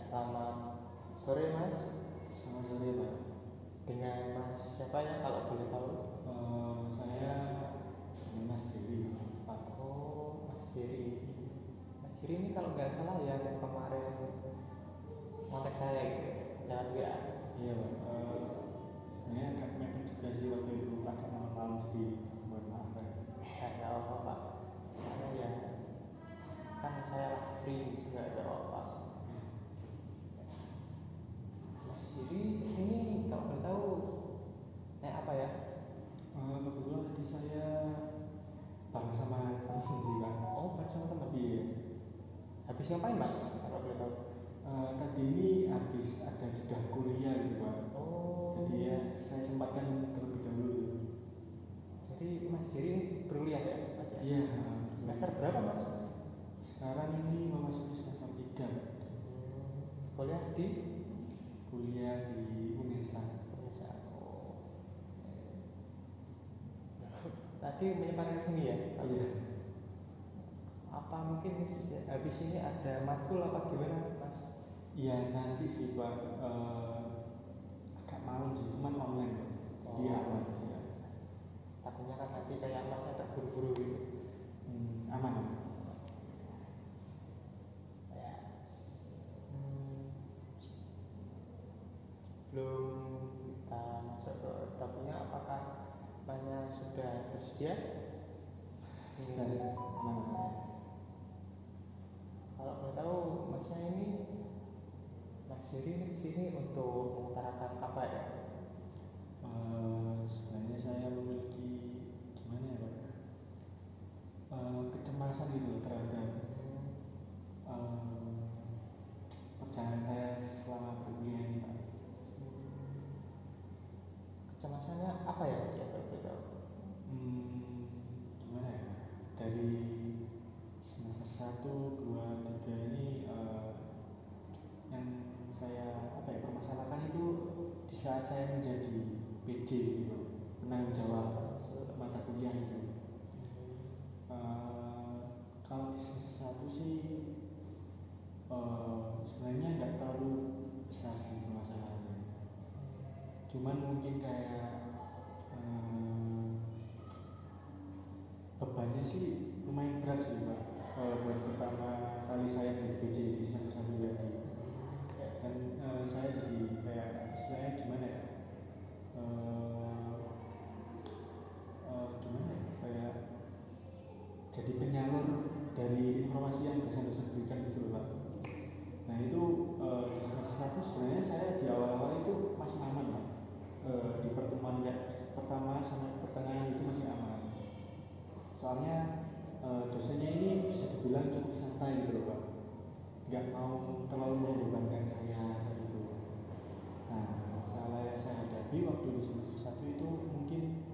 Selamat sore Mas. Selamat sore Pak. Dengan Mas siapa ya kalau boleh tahu? Saya dengan Mas Jerry Pak. Oh, Mas Jiri. Mas Jiri ini kalau nggak salah yang kemarin kontak saya gitu, lewat WA. Iya Pak. Sebenarnya agak mepet juga sih waktu itu, agak malam-malam, jadi mohon maaf Pak. Nggak apa Pak. Karena ya kan saya lagi free juga nggak apa. Mas Jiri kesini kalau boleh tahu naik apa ya? Kebetulan tadi saya bareng sama teman sih Pak. Oh, bareng sama teman. Iya. Habis ngapain Mas kalau boleh tahu? Tadi ini habis ada jeda kuliah gitu Pak. Oh. Jadi ya saya sempatkan terlebih dahulu gitu. Jadi Mas Jiri ini berkuliah ya Mas ya? Iya. Semester berapa Mas? Sekarang ini memasuki semester 3. Kuliah di Unesa. Oh. Tadi menyebarkan sini ya? Iya. Apa mungkin habis ini ada matkul apa gimana Mas? Iya nanti sih Pak, agak malam sih, cuman online Pak. Dia aman sih. Takutnya kan nanti kayak Masnya terburu-buru gitu. Aman. Ya. Belum kita masuk ke topiknya, apakah Masnya sudah bersedia? Kalau boleh tahu Masnya ini, Mas Jiri ini kesini untuk mengutarakan apa ya? Sebenarnya saya memiliki gimana ya Pak, kecemasan gitu loh terhadap perjalanan saya selama berkuliah ini Pak. Kecemasannya apa ya Mas ya kalau boleh tahu? Gimana ya, dari semester 1, 2, 3 ini yang saya permasalahkan itu di saat saya menjadi PJ gitu, penanggung jawab mata kuliah itu. Kalau di semester 1 sih sebenarnya nggak terlalu besar sih permasalahannya, cuman mungkin kayak bebannya sih lumayan berat sih Pak. Buat pertama kali saya jadi PJ di semester 1 berarti, dan saya jadi kayak istilahnya gimana ya, kayak jadi penyalur dari informasi yang dosen-dosen berikan gitu loh Pak. Nah itu di semester 1 sebenarnya saya di awal-awal itu masih aman Pak. Di pertemuan pertama sampai pertengahan itu masih aman. Soalnya dosennya ini bisa dibilang cukup santai gitu loh Pak, nggak mau terlalu membebankan saya kayak gitu. Nah masalah yang saya hadapi waktu di semester 1 itu mungkin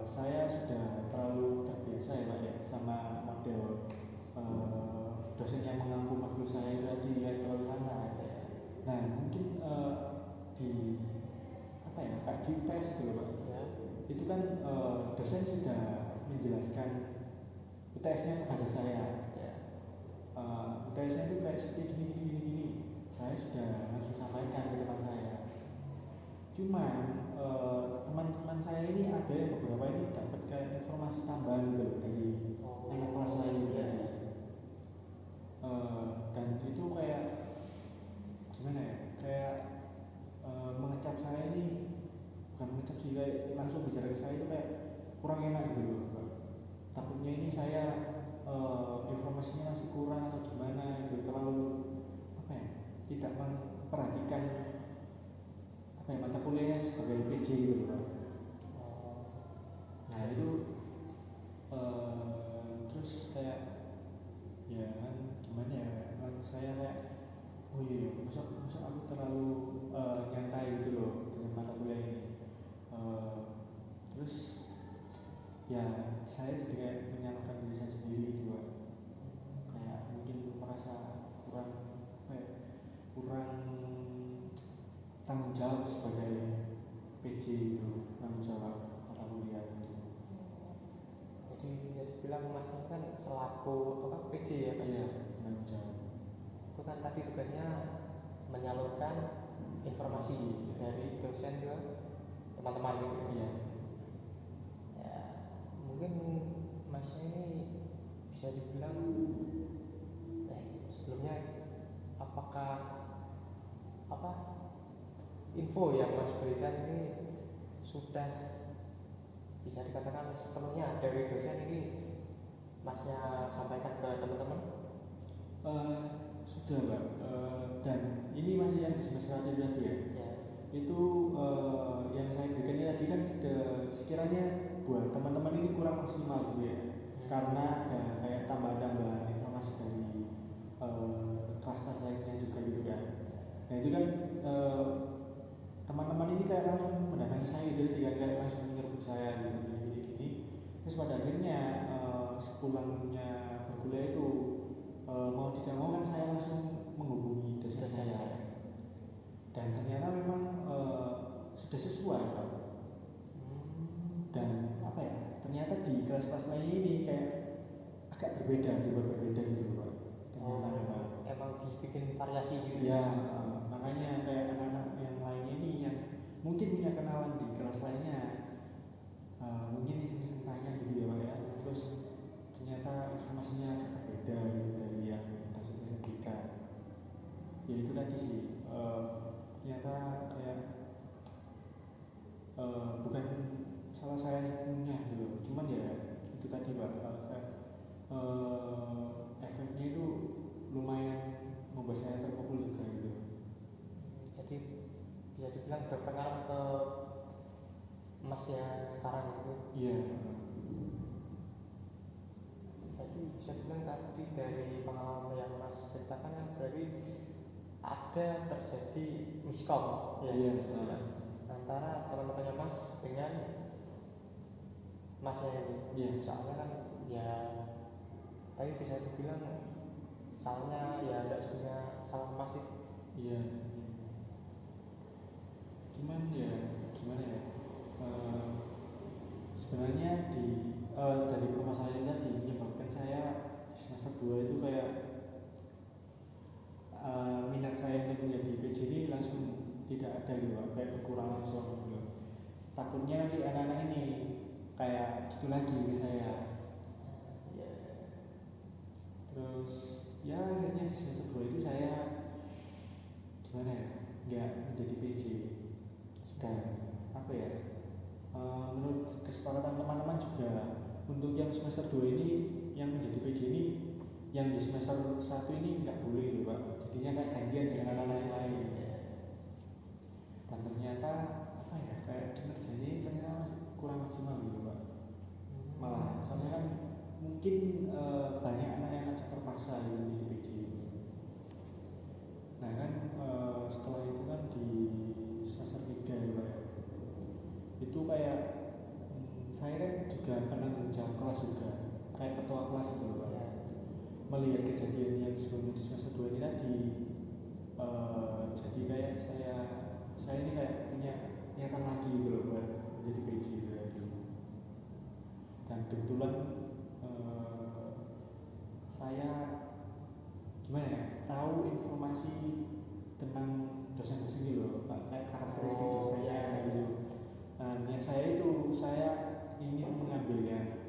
saya sudah terlalu terbiasa ya Pak ya sama model dosen yang mengampu matkul saya itu tadi yang terlalu santai. Nah mungkin di kayak di UTS gitu loh Pak ya, itu kan dosen sudah menjelaskan UTS-nya kepada saya. UTS-nya itu kayak seperti gini. Saya sudah langsung sampaikan ke teman saya. Cuman teman-teman saya ini ada yang beberapa ini dapat kayak informasi tambahan gitu loh dari anak kelas lain gitu tadi. Dan itu kayak gimana ya? Kayak mengecap saya ini, bukan mengecap sih, kayak langsung bicara ke saya itu kayak kurang enak gitu loh. Takutnya ini saya informasinya masih kurang atau gimana, itu terlalu tidak memperhatikan mata kuliahnya sebagai PJ gitu Pak. Nah itu terus kayak ya kan gimana ya, saya kayak oh iya masa aku terlalu nyantai gitu loh dengan mata kuliah ini. Terus ya saya jadi kayak menyalahkan diri saya sendiri juga, kayak mungkin merasa kurang tanggung jawab sebagai PJ itu, tanggung jawab mata kuliah itu. Jadi bisa dibilang Mas kan selaku PJ ya Mas? Iya, tanggung jawab. Itu kan tadi tugasnya menyalurkan informasi dari dosen ke teman-teman gitu. Iya. Ya mungkin masnya ini bisa dibilang sebelumnya apakah apa info yang mas berikan ini sudah bisa dikatakan sepenuhnya dari dosen ini masnya sampaikan ke teman-teman? Sudah Mbak. Dan ini masih yang di semester 1 tadi ya. Ya. Itu yang saya berikan tadi kan sekiranya buat teman-teman ini kurang maksimal gitu ya. Karena ada kayak tambahan-tambahan informasi dari kelas-kelas lainnya juga gitu kan. Nah itu kan teman-teman ini kayak langsung mendatangi saya gitu, kayak langsung menyerbu saya gitu gini. Terus pada akhirnya sepulangnya berkuliah itu mau tidak mau kan saya langsung menghubungi dosen saya. Dan ternyata memang sudah sesuai Pak. Dan apa ya, ternyata di kelas-kelas lainnya ini kayak agak berbeda gitu Pak. Ternyata memang emang dibikin variasi gitu ya. Makanya kayak anak-anak yang lainnya ini yang mungkin punya kenalan di kelas lainnya mungkin iseng-iseng tanya gitu ya Pak ya. Terus ternyata informasinya agak berbeda gitu dari yang dosennya berikan. Ya itu tadi sih, ternyata kayak bukan salah saya sepenuhnya gitu, cuman ya itu tadi Pak, efeknya itu lumayan membuat saya terpukul juga gitu. Jadi bisa dibilang berpengaruh ke mas yang sekarang gitu. Iya. Jadi bisa dibilang tadi dari pengalaman yang mas ceritakan kan berarti ada terjadi miskom ya, Iya. antara teman-temannya mas dengan masnya ini. Iya. Soalnya kan ya tapi bisa dibilang salahnya ya nggak sebenarnya salah mas itu. Iya. Cuman ya gimana ya, sebenarnya dari permasalahan tadi menyebabkan saya di semester 2 itu kayak minat saya untuk menjadi PJ ini langsung tidak ada gitu Pak, kayak berkurang langsung gitu. Takutnya nanti anak-anak ini kayak gitu lagi ke saya. Terus ya akhirnya di semester 2 itu saya gimana ya, nggak menjadi PJ. Dan apa ya, menurut kesepakatan teman-teman juga untuk yang semester 2 ini yang menjadi PJ ini yang di semester 1 ini nggak boleh gitu Pak, jadinya kayak gantian dengan anak-anak yang lain. Dan ternyata apa ya, kayak kinerjanya ternyata kurang maksimal gitu Pak. Malah soalnya kan mungkin banyak anak yang agak terpaksa gitu di PJ gitu. Nah kan setelah itu kan di semester 3 ya Pak, itu kayak saya kan juga penanggung jawab kelas juga, kayak ketua kelas gitu Pak. Melihat kejadian yang sebelumnya di semester 2 ini tadi, jadi kayak saya ini kayak punya niatan lagi gitu loh buat menjadi PJ gitu. Dan kebetulan saya gimana ya, tahu informasi tentang dosen-dosen gitu loh Pak, kayak karakteristik dosennya gitu. Nah niat saya itu saya ingin mengambilnya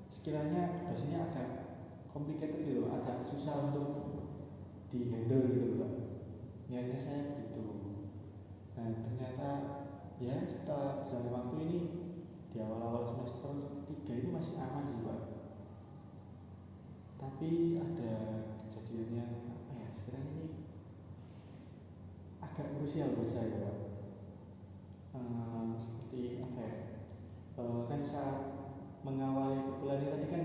sekiranya dosennya agak complicated gitu loh, agak susah untuk di handle gitu loh Pak. Niatnya saya begitu. Nah ternyata ya setelah berjalan waktu ini di awal-awal semester 3 ini masih aman sih Pak. Tapi ada kejadian yang apa ya, sekiranya ini agak krusial buat saya Pak. Seperti apa ya, kan saat mengawali perkuliahan ini tadi kan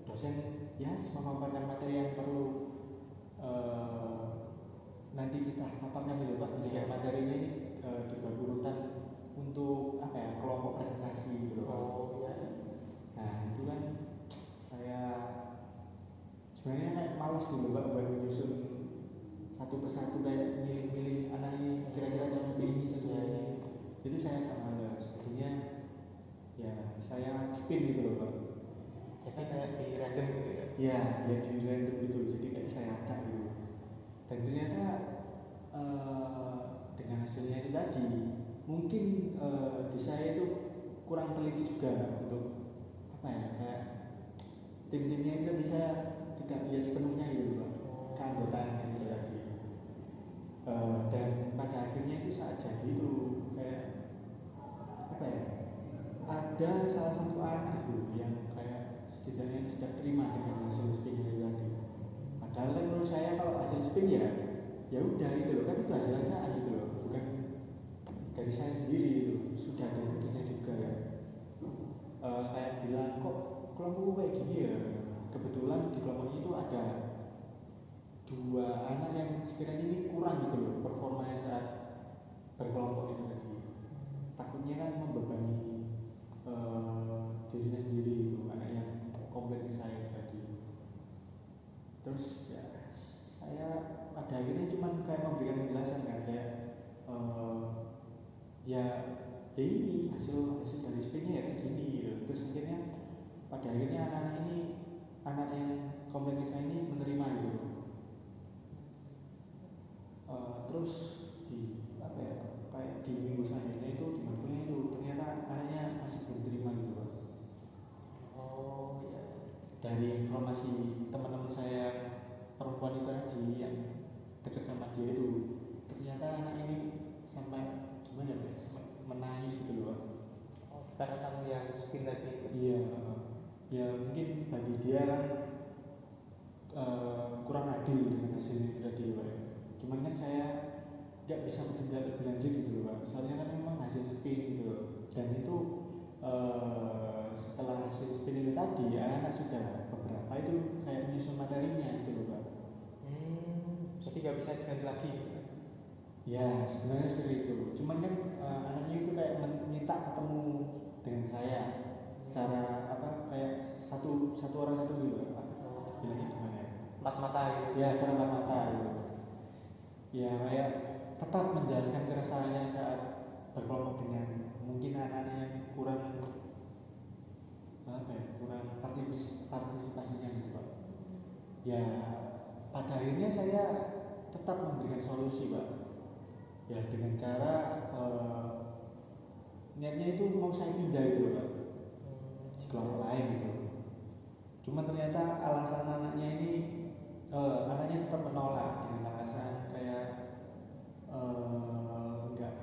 dosen ya memaparkan materi yang perlu nanti kita paparkan dulu Pak. Jadi kayak materinya ini dibagi urutan untuk apa ya, kelompok presentasi gitu loh Pak. Nah itu kan saya sebenarnya kayak malas gitu Pak buat menyusun satu persatu, kayak milih-milih anak ini kira-kira cocok ini cocok ini. Itu saya agak malas, jadinya ya saya spin gitu loh Pak. Jadi kayak di random gitu ya? Iya, ya di random gitu, jadi kayak saya acak gitu. Dan ternyata hasilnya itu tadi mungkin di saya itu kurang teliti juga untuk apa ya, kayak tim-timnya itu di saya tidak ya sepenuhnya gitu Pak, keanggotaan gitu tadi. Dan pada akhirnya itu saat jadi itu kayak apa ya, ada salah satu anak itu yang kayak setidaknya tidak terima dengan hasil spin itu tadi. Padahal kan menurut saya kalau hasil spin ya udah itu loh, kan itu hasil acaan gitu loh, bukan dari saya sendiri itu, sudah ada buktinya juga ya. Kayak bilang kok kelompokku kayak gini ya, kebetulan di kelompoknya itu ada 2 anak yang sekiranya ini kurang gitu loh performanya saat berkelompok itu tadi. Takutnya kan membebani dirinya sendiri itu, anak yang komplain ke saya tadi. Terus ya saya pada akhirnya cuma kayak memberikan penjelasan kan, kayak ya ini hasil dari spinnya ya kayak gini gitu. Terus akhirnya pada akhirnya anak yang komplain ke saya ini menerima gitu. Terus di apa ya, kayak di minggu selanjutnya itu di matkulnya itu ternyata anaknya masih belum terima gitu Pak. Oh iya. Dari informasi teman-teman saya perempuan itu tadi yang dekat sama dia itu, ternyata anak ini sampai gimana ya, sampai menangis gitu loh Pak. Oh, karena kamu yang spin tadi itu. Iya, ya mungkin bagi dia kan kurang adil dengan hasil itu tadi Pak ya. Cuman kan saya nggak bisa bertindak lebih lanjut gitu loh Pak, soalnya kan memang hasil spin gitu loh. Dan itu setelah hasil spin itu tadi anak-anak sudah beberapa itu kayak menyusun materinya gitu loh Pak. Jadi nggak bisa diganti lagi. Ya sebenarnya seperti itu, cuman kan anaknya itu kayak minta ketemu dengan saya secara apa, kayak satu orang satu gitu Pak. Bilangnya gimana ya? Empat mata gitu. Ya secara empat mata gitu. Ya kayak tetap menjelaskan keresahannya saat berkelompok dengan mungkin anak-anak yang kurang apa ya, kurang partisipasinya gitu Pak. Ya pada akhirnya saya tetap memberikan solusi Pak, ya dengan cara niatnya itu mau saya pindah itu Pak di kelompok lain gitu. Cuma ternyata alasan anaknya tetap menolak dengan alasan kayak enggak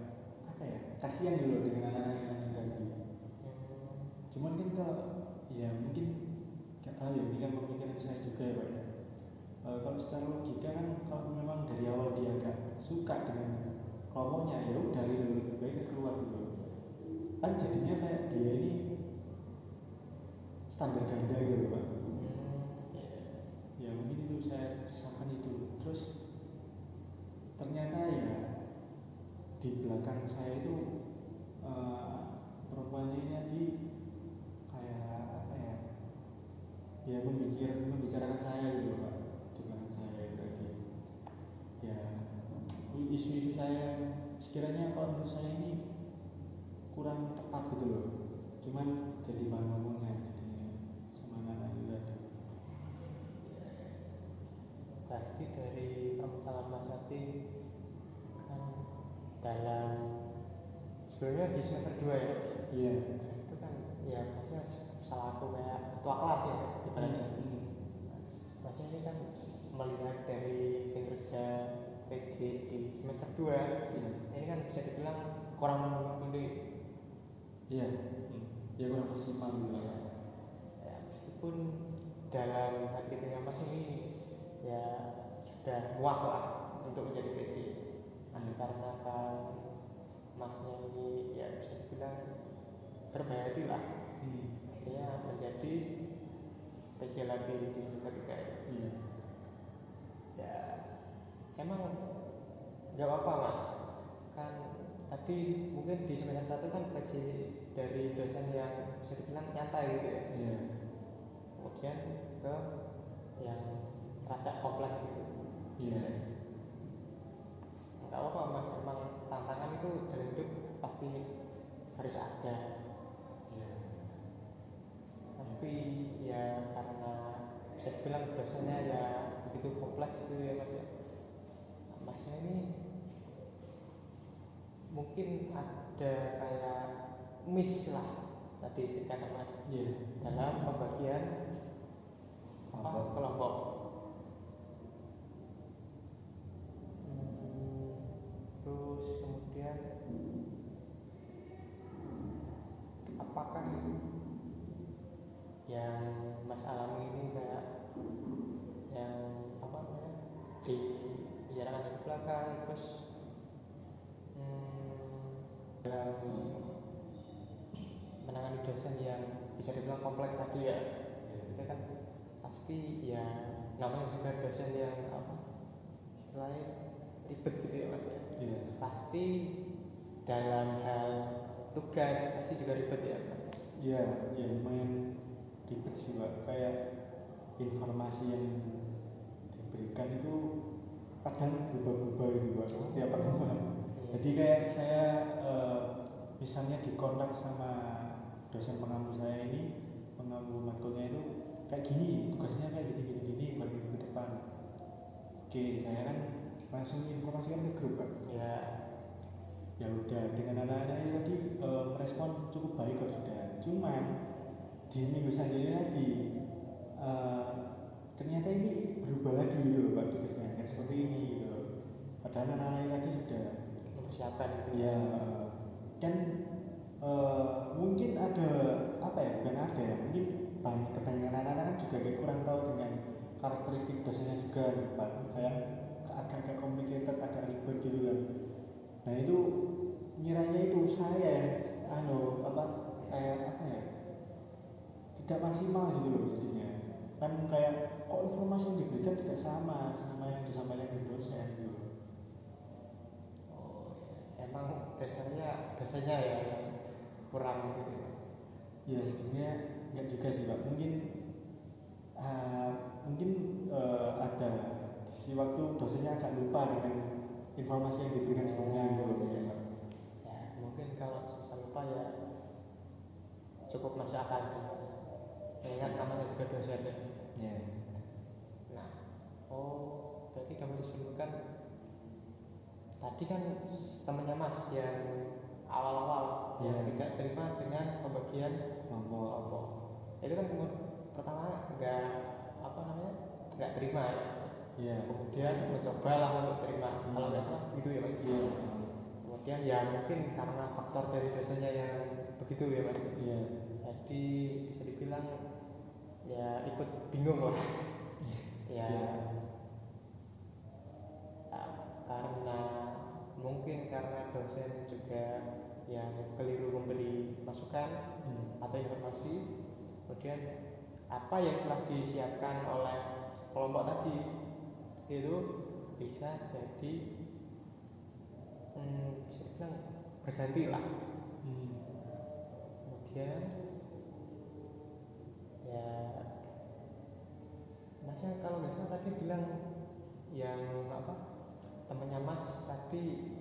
apa ya, kasihan dulu dengan anak-anak yang lain tadi. Cuman kan kalau ya mungkin nggak tahu ya, ini kan pemikiran saya juga ya Pak ya. Kalau secara logika kan kalau memang dari awal dia nggak suka dengan kelompoknya ya udah gitu, lebih baik keluar gitu. Kan jadinya kayak dia ini standar ganda gitu Pak. Ya mungkin itu saya rasakan itu. Terus ternyata ya di belakang saya itu perempuannya ini tadi kayak apa ya, ya membicarakan saya gitu Pak, di belakang saya itu tadi. Ya isu-isu saya sekiranya kalau menurut saya ini kurang tepat gitu loh, cuman jadi bahan omongan jadinya sama anak itu tadi. Berarti dari permasalahan Mas Ati kan dalam sebelumnya di semester 2 ya Mas? Iya. Itu kan ya maksudnya salah aku kayak ketua kelas ya ibaratnya. Masnya ini kan melihat dari kinerja PJ di semester 2 ini kan bisa dibilang kurang mumpuni. Iya. Ya kurang maksimal gitu lah. Ya, meskipun dalam hati kecilnya Mas ini ya sudah muak lah untuk menjadi PJ. Dikarenakan Masnya ini ya bisa dibilang berbahaya lah. Akhirnya menjadi PJ lagi di semester 3 ya. Ya emang gak apa-apa Mas, kan tadi mungkin di semester 1 kan PJ dari dosen yang bisa dibilang nyantai gitu ya. Kemudian ke yang rada kompleks gitu. Gak apa-apa Mas, emang tantangan itu dalam hidup pasti harus ada. Tapi ya karena bisa dibilang dosennya ya begitu kompleks gitu ya Mas ya. Masnya ini mungkin ada kayak miss lah tadi kata Mas Iya. dalam pembagian kelompok. Terus kemudian apakah yang Mas alami ini kayak yang apa namanya dibicarakan dari belakang terus dalam menangani dosen yang bisa dibilang kompleks tadi ya, itu kan pasti ya namanya juga dosen yang apa istilahnya ribet gitu ya Mas ya. Iya. Pasti dalam hal tugas pasti juga ribet ya Mas. Iya, ya lumayan ribet sih Pak. Kayak informasi yang diberikan itu kadang berubah-ubah gitu Pak setiap pertemuan. Jadi kayak saya misalnya dikontak sama dosen pengampu saya ini, pengampu matkulnya itu kayak gini, tugasnya kayak gini buat minggu depan. Oke, saya kan langsung informasikan ke grup kan. Ya. Ya udah, dengan anak-anaknya tadi merespon cukup baik kok sudah. Cuman di minggu selanjutnya tadi ternyata ini berubah lagi gitu loh Pak tugasnya, kayak seperti ini gitu loh. Padahal anak-anaknya tadi sudah mempersiapkan itu. Ya kan mungkin ada apa ya, bukan ada ya, mungkin kebanyakan anak-anak kan juga kayak kurang tahu dengan karakteristik dosennya juga Pak. Kayak agak-agak complicated, agak ribet gitu kan. Nah itu ngiranya itu saya yang kayak apa ya, tidak maksimal gitu loh jadinya. Kan kayak kok informasi yang diberikan tidak sama yang disampaikan dari dosen gitu. Emang dasarnya ya yang kurang gitu Mas. Ya sebenarnya enggak juga sih Pak. Mungkin ada di waktu dosennya agak lupa dengan informasi yang diberikan sebelumnya gitu loh. Ya mungkin kalau susah lupa ya cukup masuk akal sih Mas. Mengingat namanya juga dosen ya. Yeah. Nah, berarti dapat disimpulkan tadi kan temannya Mas yang awal-awal yang tidak terima dengan pembagian kelompok. Itu kan pertama nggak terima ya. Yeah. Kemudian mencobalah untuk terima. Kalau nggak salah gitu ya Mas. Yeah. Kemudian ya mungkin karena faktor dari dosennya yang begitu ya Mas. Yeah. Jadi bisa dibilang ya ikut bingung lah. Ya. Karena dosen juga yang keliru memberi masukan atau informasi, kemudian apa yang telah disiapkan oleh kelompok tadi itu bisa jadi bisa dibilang berganti lah. Kemudian ya Masnya kalau nggak salah tadi bilang yang temannya Mas tadi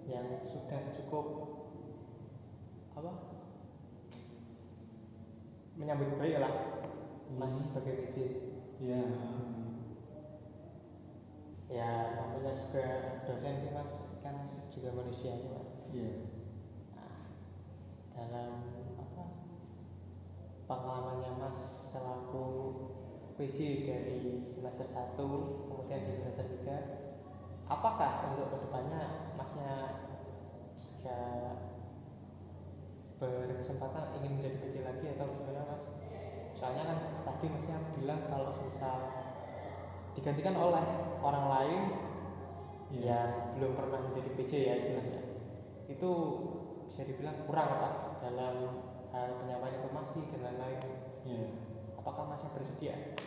yang sudah cukup menyambut baik lah Mas sebagai PJ. Iya. Ya namanya juga dosen sih Mas, kan juga manusia sih Mas. Iya. Nah, dalam pengalamannya Mas selaku PJ dari semester 1 kemudian di semester 3, apakah untuk kedepannya Masnya jika berkesempatan ingin menjadi PJ lagi atau gimana Mas? Soalnya kan tadi Masnya bilang kalau misal digantikan oleh orang lain yang belum pernah menjadi PJ ya istilahnya, itu bisa dibilang kurang Pak dalam hal penyampaian informasi dan lain-lain. Apakah Masnya bersedia?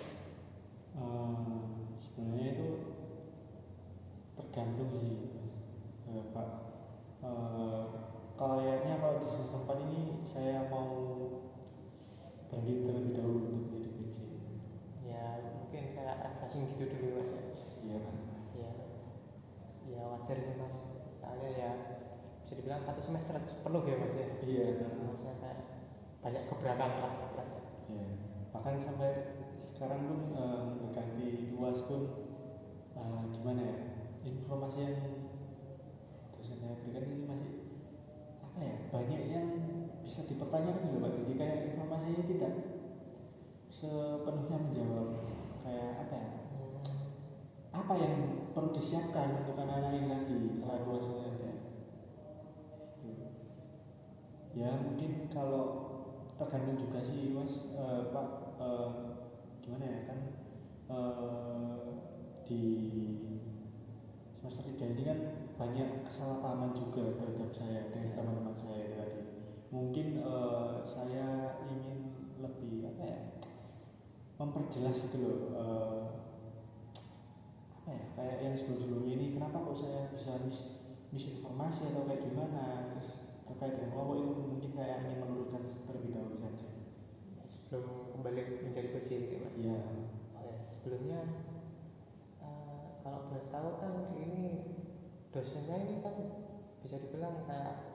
Sebenarnya itu tergantung sih Pak. Kayaknya kalau di semester 4 ini saya mau bangkit terlebih dahulu untuk menjadi PJ. Ya mungkin kayak refreshing gitu dulu Mas ya. Iya kan. Ya wajar sih Mas, soalnya ya bisa dibilang 1 semester penuh ya Mas ya. Iya. Masnya kayak banyak gebrakan lah istilahnya. Iya. Bahkan sampai sekarang pun mendekati UAS pun gimana ya, informasi yang dosen saya berikan ini masih bisa dipertanyakan juga Pak. Jadi kayak informasinya tidak sepenuhnya menjawab kayak apa ya? Apa yang perlu disiapkan untuk anak-anak ini nanti saat luasnya ada. Ya mungkin kalau tergantung juga sih Mas Pak gimana ya kan di semester 3 ini kan banyak kesalahpahaman juga terhadap saya dengan teman-teman saya itu tadi. Mungkin saya ingin lebih apa ya memperjelas gitu loh apa ya kayak yang sebelum-sebelumnya ini kenapa kok saya bisa misinformasi atau kayak gimana terus terkait dengan kelompok itu mungkin saya ingin meluruskan terlebih dahulu saja sebelum kembali menjadi kecil gitu Mas. ya. Sebelumnya kalau boleh tahu kan ini dosennya ini kan bisa dibilang kayak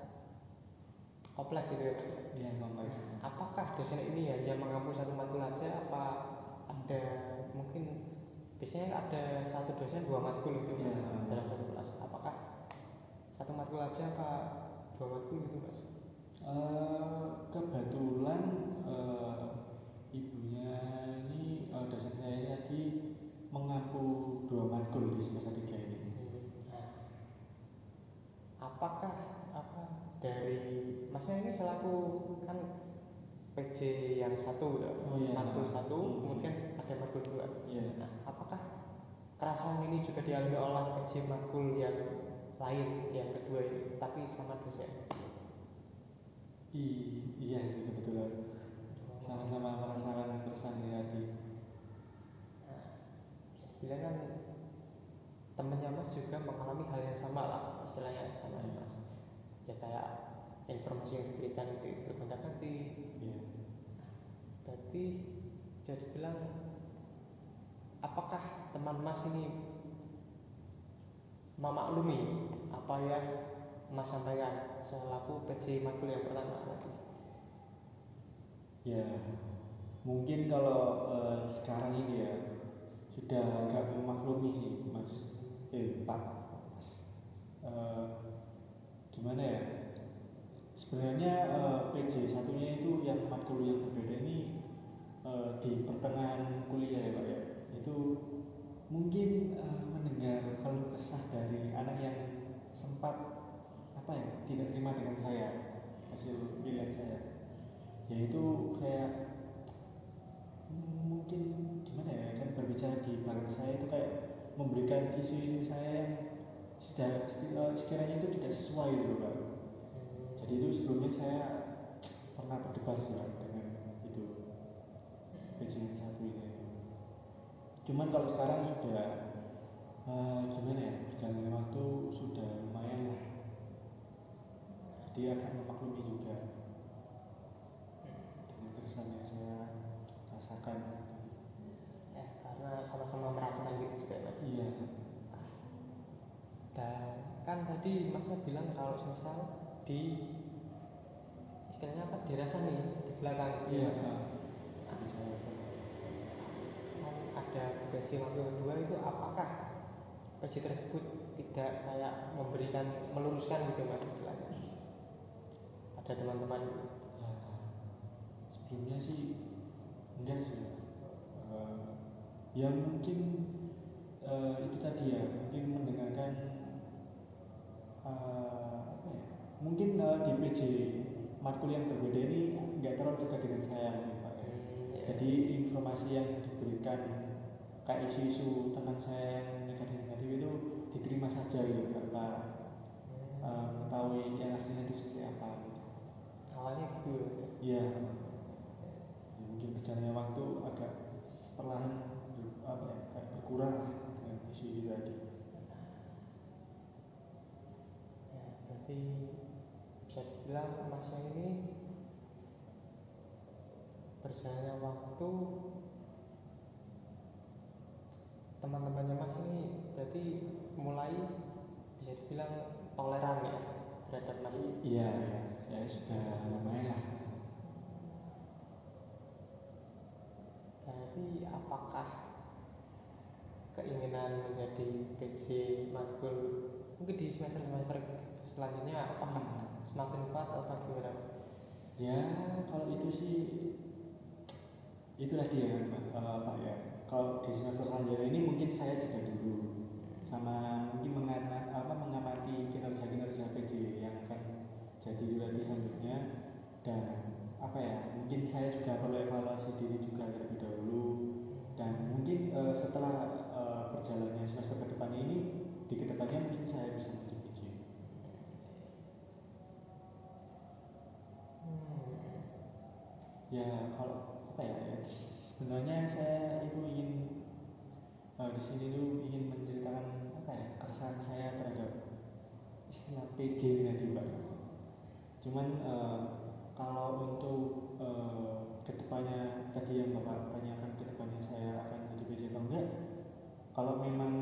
kompleks gitu ya Mas. Iya kompleks. Apakah dosen ini hanya mengampu satu matkul aja apa ada mungkin biasanya ada satu dosen dua matkul gitu Mas dalam satu kelas. Apakah satu matkul aja apa dua matkul gitu Mas? Kebetulan ibunya ini dosen saya tadi mengampu dua matkul di semester 3 ini. Apakah dari Masnya ini selaku kan PJ yang satu ya, matkul satu, kemudian ada matkul dua. Nah, apakah keresahan ini juga dialami oleh PJ matkul yang lain yang kedua ini, tapi sama dosen? Iya sih kebetulan. Sama-sama merasakan keresahan tadi. Nah, bilang kan temennya Mas juga mengalami hal yang sama lah, istilahnya sama Mas. Ya kayak informasi yang diberikan itu bergonta-ganti. Berarti bisa dibilang apakah teman Mas ini memaklumi apa yang Mas sampaikan selaku PJ matkul yang pertama tadi? Ya mungkin kalau sekarang ini ya sudah agak memaklumi sih Mas Pak Mas gimana ya sebenarnya PJ satunya itu yang matkul yang berbeda ini di pertengahan kuliah ya Pak ya itu mungkin mendengar kalau kesah dari anak yang sempat apa ya tidak terima dengan saya hasil pilihan saya yaitu kayak mungkin gimana ya kan berbicara di belakang saya itu kayak memberikan isu-isu saya yang sekiranya itu tidak sesuai gitu Pak. Jadi itu sebelumnya saya pernah berdebat dengan itu PJ yang satu ini itu. Cuman kalau sekarang sudah gimana ya berjalannya waktu sudah lumayan lah. Jadi akan memaklumi juga dengan keresahan yang saya rasakan. Karena sama-sama merasakan gitu juga Mas. Iya. Dan kan tadi Masnya bilang kalau misal di istilahnya apa dirasa nih di belakang. Iya. Ada PJ waktu kedua itu apakah PJ tersebut tidak kayak memberikan meluruskan gitu Mas istilahnya? Ada teman-teman sebelumnya sih enggak sih ya mungkin itu tadi ya mungkin mendengarkan apa ya mungkin di PJ matkul yang berbeda ini nggak terlalu dekat dengan saya mungkin Pak ya. Jadi informasi yang diberikan kayak isu-isu tentang saya yang negatif-negatif itu diterima saja gitu tanpa mengetahui yang aslinya itu seperti apa gitu. Awalnya gitu ya mungkin berjalannya waktu agak perlahan berkurang lah dengan isu itu tadi. Ya, berarti bisa dibilang Masnya ini berjalannya waktu teman-temannya Mas ini berarti mulai bisa dibilang toleran ya terhadap Mas. Iya ya sudah lumayan lah. Berarti apakah keinginan menjadi PJ matkul mungkin di semester selanjutnya apakah semakin kuat atau gimana? Ya kalau itu sih itu tadi ya Pak ya. Kalau di semester selanjutnya ini mungkin saya jeda dulu sama mungkin mengamati kinerja-kinerja PJ yang akan jadi nanti selanjutnya, dan apa ya, mungkin saya juga perlu evaluasi diri juga terlebih dahulu, dan mungkin setelah berjalannya semester ke depan ini, di kedepannya mungkin saya bisa menjadi PJ. Ya kalau apa ya, sebenarnya saya itu ingin di sini tuh ingin menceritakan apa ya, keresahan saya terhadap istilah PJ tadi Pak. Cuman kalau untuk kedepannya tadi yang Bapak tanyakan, kedepannya saya akan jadi PJ atau enggak, kalau memang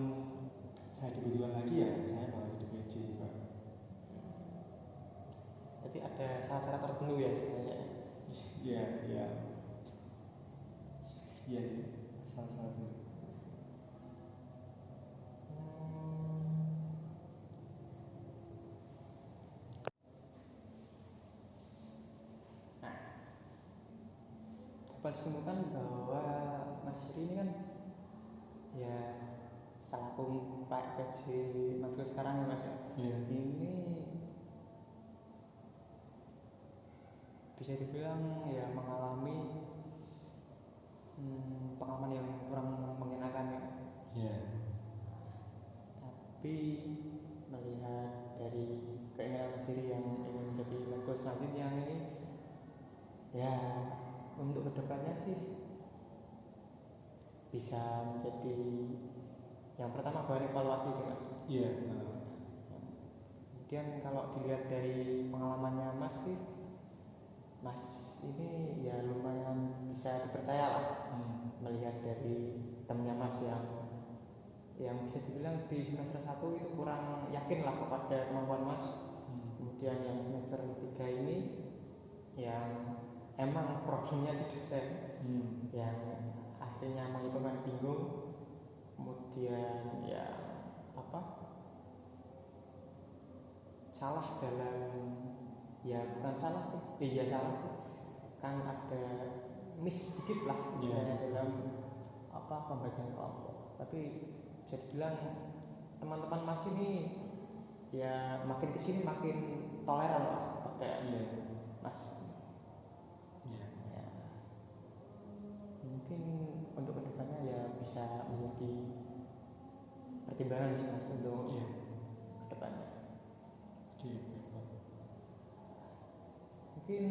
saya dibutuhkan lagi ya saya bakal jadi PJ sih Pak. Berarti ada syarat-syarat tertentu ya istilahnya. Iya iya iya sih, salah satu. Nah, dapat disimpulkan bahwa Mas Yuri ini kan ya selaku Pak PJ matkul sekarang ya Mas ya. Iya. Ini bisa dibilang ya mengalami pengalaman yang kurang mengenakan ya. Iya. Tapi melihat dari keinginan Mas Yuri yang ingin menjadi matkul selanjutnya ini, ya untuk kedepannya sih bisa menjadi yang pertama bahan evaluasi sih Mas. Iya. Kemudian kalau dilihat dari pengalamannya Mas sih, Mas ini ya lumayan bisa dipercaya lah. Melihat dari temennya Mas yang bisa dibilang di semester 1 itu kurang yakin lah kepada kemampuan Mas. Kemudian yang semester 3 ini yang emang problemnya di dosen, yang akhirnya menghitungkan bingung, kemudian ya apa, salah dalam, ya bukan salah sih, iya salah sih, kan ada miss dikit lah istilahnya dalam apa pembagian kelompok. Tapi bisa dibilang teman-teman Mas ini ya makin kesini makin toleran lah pada Mas. Ya, mungkin untuk kedepannya ya bisa menjadi pertimbangan sih Mas untuk kedepannya. Mungkin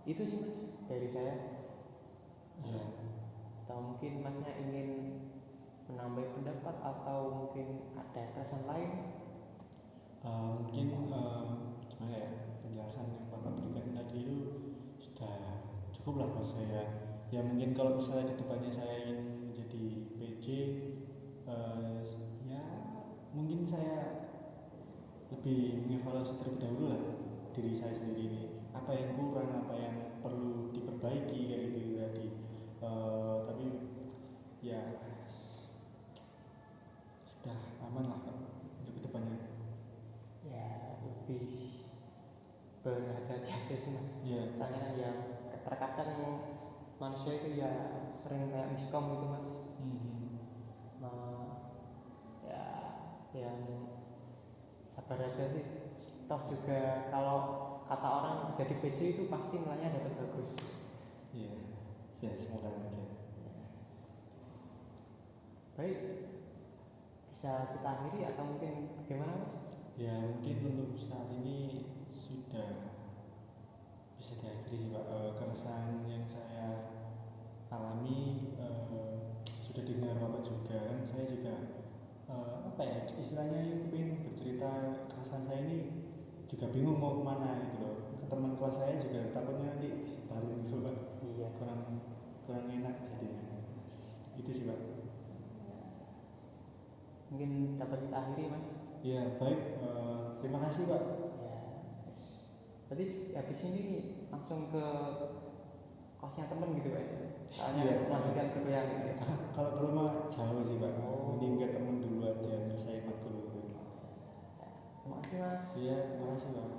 itu sih Mas dari saya. Atau mungkin Masnya ingin menambah pendapat atau mungkin ada keresahan lain? Mungkin gimana ya, penjelasan yang Bapak berikan tadi itu sudah cukup lah buat saya. Ya mungkin kalau misalnya kedepannya saya ingin menjadi PJ, ya mungkin saya lebih mengevaluasi terlebih dahulu lah diri saya sendiri ini, apa yang kurang, apa yang perlu diperbaiki kayak gitu tadi. Tapi ya sudah aman lah untuk kedepannya. Ya lebih berhati-hati aja sih Mas. Soalnya kan ya terkadang manusia itu ya sering kayak miskom gitu Mas. Sama ya yang sabar aja sih. Toh juga kalau kata orang jadi PJ itu pasti nilainya dapat bagus. Ya semoga aja. Baik, bisa kita akhiri atau mungkin bagaimana Mas? Ya mungkin untuk saat ini sudah bisa diakhiri sih Pak. Keresahan yang saya alami sudah didengar Bapak juga, kan saya juga apa ya istilahnya, ingin bercerita keresahan saya ini juga bingung mau kemana gitu loh. Ke teman kelas saya juga takutnya nanti disebarin gitu Pak. Iya, kurang enak jadinya. Itu sih Pak. Mungkin dapat kita akhiri Mas. Ya baik, terima kasih Pak. Ya, berarti habis ini langsung ke kosnya temen gitu Pak? Soalnya melanjutkan kuliah gitu ya. Kalau perlu mah jauh sih Pak. Mending ke temen dulu aja, saya matkul dulu. Terima kasih Mas. Iya, terima kasih Pak.